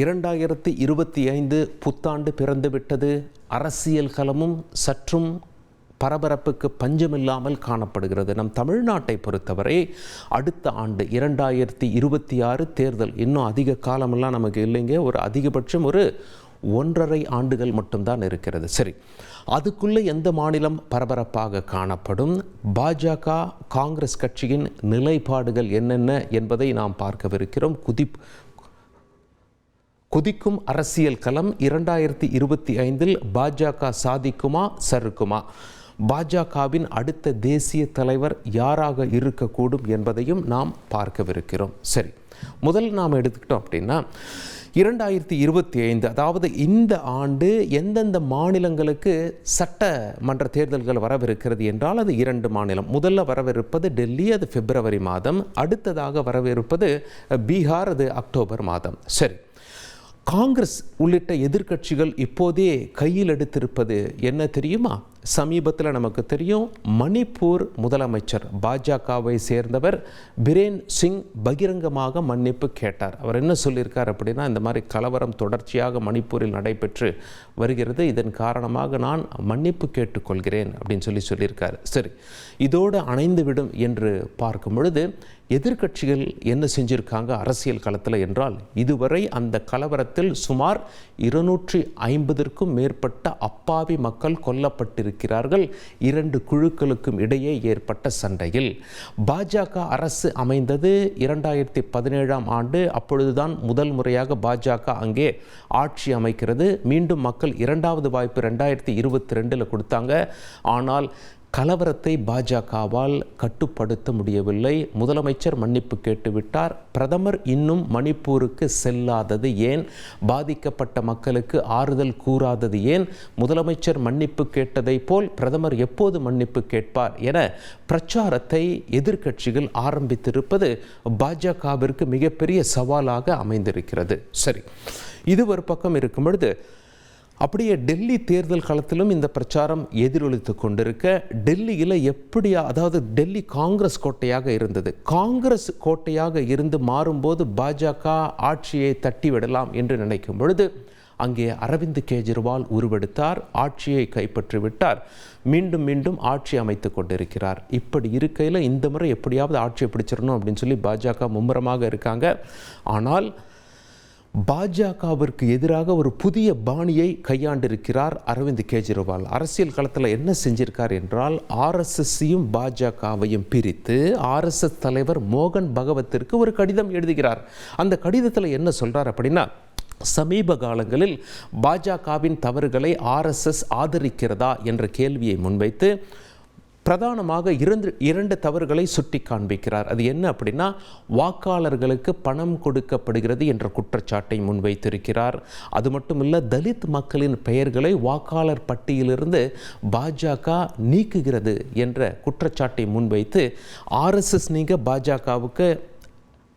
2025 புத்தாண்டு பிறந்துவிட்டது. அரசியல் களமும் சற்றும் பரபரப்புக்கு பஞ்சமில்லாமல் காணப்படுகிறது. நம் தமிழ்நாட்டை பொறுத்தவரை அடுத்த ஆண்டு 2026 தேர்தல் இன்னும் அதிக காலமெல்லாம் நமக்கு இல்லைங்க. ஒரு அதிகபட்சம் ஒரு 1.5 ஆண்டுகள் மட்டும்தான் இருக்கிறது. சரி, அதுக்குள்ளே எந்த மாநிலம் பரபரப்பாக காணப்படும், பாஜக காங்கிரஸ் கட்சியின் நிலைப்பாடுகள் என்னென்ன என்பதை நாம் பார்க்கவிருக்கிறோம். குதிக்கும் அரசியல் களம் 2025 பாஜக சாதிக்குமா சறுக்குமா, பாஜகவின் அடுத்த தேசிய தலைவர் யாராக இருக்கக்கூடும் என்பதையும் நாம் பார்க்கவிருக்கிறோம். சரி, முதல் நாம் எடுத்துக்கிட்டோம் அப்படின்னா 2025 அதாவது இந்த ஆண்டு எந்தெந்த மாநிலங்களுக்கு சட்டமன்ற தேர்தல்கள் வரவிருக்கிறது என்றால் அது 2 மாநிலம். முதல்ல வரவிருப்பது டெல்லி, அது பிப்ரவரி மாதம். அடுத்ததாக வரவிருப்பது பீகார், அது அக்டோபர் மாதம். சரி, காங்கிரஸ் உள்ளிட்ட எதிர்க்கட்சிகள் இப்போதே கையில் எடுத்திருப்பது என்ன தெரியுமா? சமீபத்தில் நமக்கு தெரியும், மணிப்பூர் முதலமைச்சர் பாஜகவை சேர்ந்தவர் பிரேன் சிங் பகிரங்கமாக மன்னிப்பு கேட்டார். அவர் என்ன சொல்லியிருக்கார் அப்படின்னா, இந்த மாதிரி கலவரம் தொடர்ச்சியாக மணிப்பூரில் நடைபெற்று வருகிறது, இதன் காரணமாக நான் மன்னிப்பு கேட்டுக்கொள்கிறேன் அப்படின்னு சொல்லியிருக்கார். சரி, இதோடு அணைந்துவிடும் என்று பார்க்கும் பொழுது எதிர்க்கட்சிகள் என்ன செஞ்சிருக்காங்க அரசியல் களத்தில் என்றால், இதுவரை அந்த கலவரத்தில் சுமார் 250க்கும் மேற்பட்ட அப்பாவி மக்கள் கொல்லப்பட்டிருக்கிறார்கள். 2 குழுக்களுக்கும் இடையே ஏற்பட்ட சண்டையில். பாஜக அரசு அமைந்தது 2017ஆம் ஆண்டு. அப்பொழுதுதான் முதல் முறையாக பாஜக அங்கே ஆட்சி அமைக்கிறது. மீண்டும் மக்கள் 2வது வாய்ப்பு 2022 கொடுத்தாங்க. ஆனால் கலவரத்தை பாஜகவால் கட்டுப்படுத்த முடியவில்லை. முதலமைச்சர் மன்னிப்பு கேட்டுவிட்டார். பிரதமர் இன்னும் மணிப்பூருக்கு செல்லாதது ஏன்? பாதிக்கப்பட்ட மக்களுக்கு ஆறுதல் கூறாதது ஏன்? முதலமைச்சர் மன்னிப்பு கேட்டதை போல் பிரதமர் எப்போது மன்னிப்பு கேட்பார் என பிரச்சாரத்தை எதிர்க்கட்சிகள் ஆரம்பித்திருப்பது பாஜகவிற்கு மிகப்பெரிய சவாலாக அமைந்திருக்கிறது. சரி, இது ஒரு பக்கம் இருக்கும் பொழுது, அப்படியே டெல்லி தேர்தல் களத்திலும் இந்த பிரச்சாரம் எதிரொலித்து கொண்டிருக்க, டெல்லியில் அதாவது டெல்லி காங்கிரஸ் கோட்டையாக இருந்தது. காங்கிரஸ் கோட்டையாக இருந்து மாறும்போது பாஜக ஆட்சியை தட்டிவிடலாம் என்று நினைக்கும் பொழுது அங்கே அரவிந்த் கெஜ்ரிவால் உருவெடுத்தார், ஆட்சியை கைப்பற்றிவிட்டார், மீண்டும் ஆட்சி அமைத்து கொண்டிருக்கிறார். இப்படி இருக்கையில் இந்த முறை எப்படியாவது ஆட்சியை பிடிச்சிடணும் அப்படின்னு சொல்லி பாஜக மும்முரமாக இருக்காங்க. ஆனால் பாஜகவிற்கு எதிராக ஒரு புதிய பாணியை கையாண்டிருக்கிறார் அரவிந்த் கெஜ்ரிவால். அரசியல் களத்தில் என்ன செஞ்சிருக்கார் என்றால், ஆர்எஸ்எஸ்ஸையும் பாஜகவையும் பிரித்து ஆர்எஸ்எஸ் தலைவர் மோகன் பகவத்திற்கு ஒரு கடிதம் எழுதுகிறார். அந்த கடிதத்தில் என்ன சொல்றார் அப்படின்னா, சமீப காலங்களில் பாஜகவின் தவறுகளை ஆர்எஸ்எஸ் ஆதரிக்கிறதா என்ற கேள்வியை முன்வைத்து பிரதானமாக 2 தவறுகளை சுட்டி காண்பிக்கிறார். அது என்ன அப்படின்னா, வாக்காளர்களுக்கு பணம் கொடுக்கப்படுகிறது என்ற குற்றச்சாட்டை முன்வைத்திருக்கிறார். அது மட்டுமில்ல, தலித் மக்களின் பெயர்களை வாக்காளர் பட்டியலிருந்து பாஜக நீக்குகிறது என்ற குற்றச்சாட்டை முன்வைத்து, ஆர்எஸ்எஸ் நீங்கள் பாஜகவுக்கு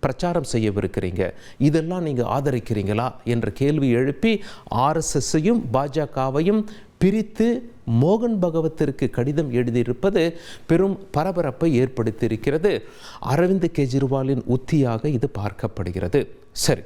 பிரச்சாரம் செய்யவிருக்கிறீங்க, இதெல்லாம் நீங்கள் ஆதரிக்கிறீங்களா என்ற கேள்வி எழுப்பி ஆர்எஸ்எஸ்ஸையும் பாஜகவையும் பிரித்து மோகன் பகவத்திற்கு கடிதம் எழுதியிருப்பது பெரும் பரபரப்பை ஏற்படுத்தியிருக்கிறது. அரவிந்த் கெஜ்ரிவாலின் உத்தியாக இது பார்க்கப்படுகிறது. சரி,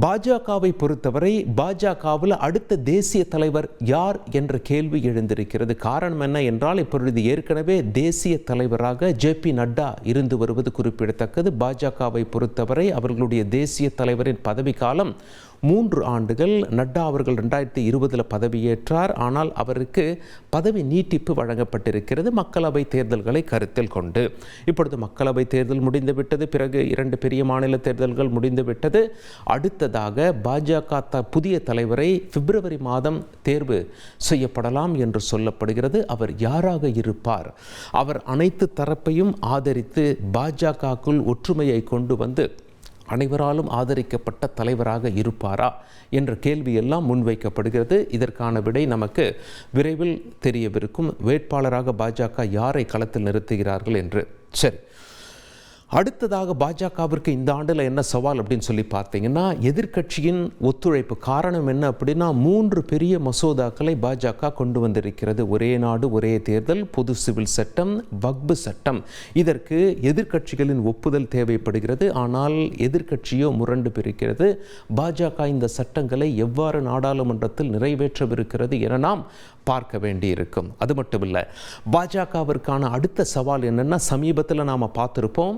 பாஜகவை பொறுத்தவரை பாஜகவில் அடுத்த தேசிய தலைவர் யார் என்ற கேள்வி எழுந்திருக்கிறது. காரணம் என்ன என்றால், இப்பொழுது ஏற்கனவே தேசிய தலைவராக ஜே.பி. நட்டா இருந்து வருவது குறிப்பிடத்தக்கது. பாஜகவை பொறுத்தவரை அவர்களுடைய தேசிய தலைவரின் பதவிக்காலம் 3 ஆண்டுகள். நட்டா அவர்கள் 2020 பதவியேற்றார். ஆனால் அவருக்கு பதவி நீட்டிப்பு வழங்கப்பட்டிருக்கிறது மக்களவை தேர்தல்களை கருத்தில் கொண்டு. இப்பொழுது மக்களவை தேர்தல் முடிந்துவிட்டது, பிறகு 2 பெரிய மாநில தேர்தல்கள் முடிந்துவிட்டது. அடுத்ததாக பாஜக புதிய தலைவரை பிப்ரவரி மாதம் தேர்வு செய்யப்படலாம் என்று சொல்லப்படுகிறது. அவர் யாராக இருப்பார்? அவர் அனைத்து தரப்பையும் ஆதரித்து பாஜகக்குள் ஒற்றுமையை கொண்டு வந்து அனைவராலும் ஆதரிக்கப்பட்ட தலைவராக இருப்பாரா என்ற கேள்வியெல்லாம் முன்வைக்கப்படுகிறது. இதற்கான விடை நமக்கு விரைவில் தெரியவிருக்கும். வேட்பாளராக பாஜக யாரை களத்தில் நிறுத்துகிறார்கள் என்று. சரி, அடுத்ததாக பாஜகவிற்கு இந்த ஆண்டில் என்ன சவால் அப்படின்னு சொல்லி பார்த்தீங்கன்னா, எதிர்க்கட்சியின் ஒத்துழைப்பு. காரணம் என்ன அப்படின்னா, 3 பெரிய மசோதாக்களை பாஜக கொண்டு வந்திருக்கிறது. ஒரே நாடு ஒரே தேர்தல், பொது சிவில் சட்டம், வக்பு சட்டம். இதற்கு எதிர்க்கட்சிகளின் ஒப்புதல் தேவைப்படுகிறது. ஆனால் எதிர்க்கட்சியோ முரண்டு பிரிக்கிறது. பாஜக இந்த சட்டங்களை எவ்வாறு நாடாளுமன்றத்தில் நிறைவேற்றவிருக்கிறது என நாம் பார்க்க வேண்டியிருக்கும். அது மட்டுமில்லை, பாஜகவிற்கான அடுத்த சவால் என்னன்னா, சமீபத்தில் நாம் பார்த்திருப்போம்,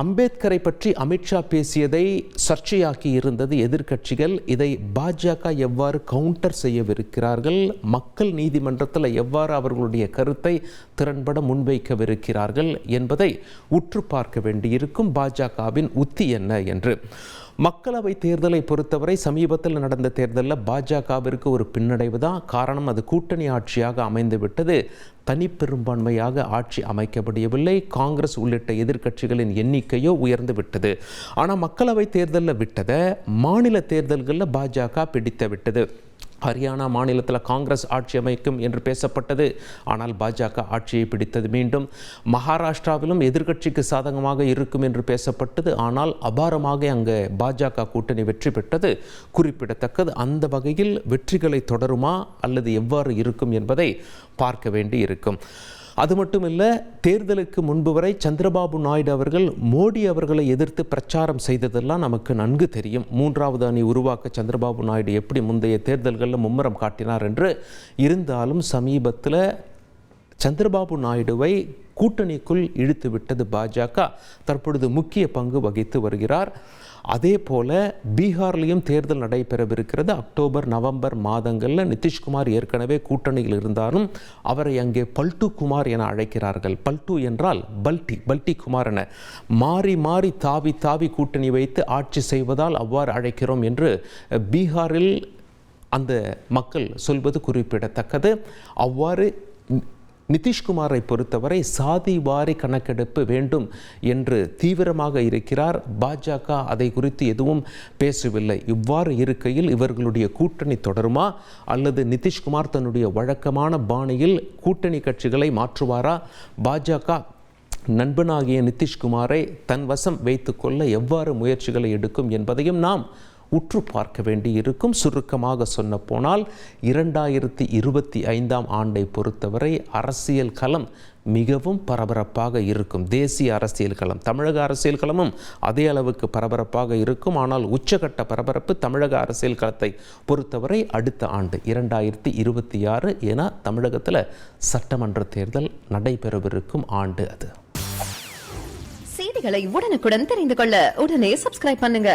அம்பேத்கரை பற்றி அமித்ஷா பேசியதை சர்ச்சையாக்கி இருந்தது எதிர்க்கட்சிகள். இதை பாஜக எவ்வாறு கவுண்டர் செய்யவிருக்கிறார்கள், மக்கள் நீதிமன்றத்தில் எவ்வாறு அவர்களுடைய கருத்தை திறன்பட முன்வைக்கவிருக்கிறார்கள் என்பதை உற்று பார்க்க வேண்டியிருக்கும். பாஜகவின் உத்தி என்ன என்று. மக்களவை தேர்தலை பொறுத்தவரை சமீபத்தில் நடந்த தேர்தலில் பாஜகவிற்கு ஒரு பின்னடைவு தான் காரணம். அது கூட்டணி ஆட்சியாக அமைந்துவிட்டது. தனிப்பெரும்பான்மையாக ஆட்சி அமைக்க முடியவில்லை. காங்கிரஸ் உள்ளிட்ட எதிர்க்கட்சிகளின் எண்ணிக்கையோ உயர்ந்து விட்டது. ஆனால் மக்களவை தேர்தலில் விட்டதை மாநில தேர்தல்களில் பாஜக பிடித்து விட்டது. ஹரியானா மாநிலத்தில் காங்கிரஸ் ஆட்சி அமைக்கும் என்று பேசப்பட்டது. ஆனால் பாஜக ஆட்சியை பிடித்தது. மீண்டும் மகாராஷ்டிராவிலும் எதிர்க்கட்சிக்கு சாதகமாக இருக்கும் என்று பேசப்பட்டது. ஆனால் அபாரமாக அங்கே பாஜக கூட்டணி வெற்றி பெற்றது குறிப்பிடத்தக்கது. அந்த வகையில் வெற்றிகளை தொடருமா அல்லது எவ்வாறு இருக்கும் என்பதை பார்க்க வேண்டி இருக்கும். அது மட்டுமில்லை, தேர்தலுக்கு முன்பு வரை சந்திரபாபு நாயுடு அவர்கள் மோடி அவர்களை எதிர்த்து பிரச்சாரம் செய்ததெல்லாம் நமக்கு நன்கு தெரியும். 3வது அணி உருவாக்க சந்திரபாபு நாயுடு எப்படி முந்தைய தேர்தல்களில் மும்முரம் காட்டினார் என்று. இருந்தாலும் சமீபத்தில் சந்திரபாபு நாயுடுவை கூட்டணிக்குள் இழுத்து விட்டது பாஜக. தற்பொழுது முக்கிய பங்கு வகித்து வருகிறார். அதே போல பீகார்லேயும் தேர்தல் நடைபெறவிருக்கிறது. அக்டோபர் நவம்பர் மாதங்களில் நிதிஷ்குமார் ஏற்கனவே கூட்டணியில் இருந்தாலும் அவரை அங்கே பல்ட்டு குமார் என அழைக்கிறார்கள். பல்ட்டு என்றால் பல்டி குமார் என மாறி மாறி தாவி கூட்டணி வைத்து ஆட்சி செய்வதால் அவ்வாறு அழைக்கிறோம் என்று பீகாரில் அந்த மக்கள் சொல்வது குறிப்பிடத்தக்கது. அவ்வாறு நிதிஷ்குமாரை பொறுத்தவரை சாதி வாரி கணக்கெடுப்பு வேண்டும் என்று தீவிரமாக இருக்கிறார். பாஜக அதை குறித்து எதுவும் பேசவில்லை. இவ்வாறு இருக்கையில் இவர்களுடைய கூட்டணி தொடருமா அல்லது நிதிஷ்குமார் தன்னுடைய வழக்கமான பாணியில் கூட்டணி கட்சிகளை மாற்றுவாரா? பாஜக நண்பனாகிய நிதிஷ்குமாரை தன் வசம் வைத்துக்கொள்ள எவ்வாறு முயற்சிகளை எடுக்கும் என்பதையும் நாம் உற்று பார்க்க வேண்டி இருக்கும். சுருக்கமாக சொன்ன போனால் 2025 ஆண்டை பொறுத்தவரை அரசியல் களம் மிகவும் பரபரப்பாக இருக்கும். தேசிய அரசியல் களம், தமிழக அரசியல் களமும் அதே அளவுக்கு பரபரப்பாக இருக்கும். ஆனால் உச்சகட்ட பரபரப்பு தமிழக அரசியல் களத்தை பொறுத்தவரை அடுத்த ஆண்டு 2026 என தமிழகத்தில் சட்டமன்ற தேர்தல் நடைபெறவிருக்கும் ஆண்டு அது. செய்திகளை உடனுக்குடன் தெரிந்து கொள்ள உடனே சப்ஸ்கிரைப் பண்ணுங்க.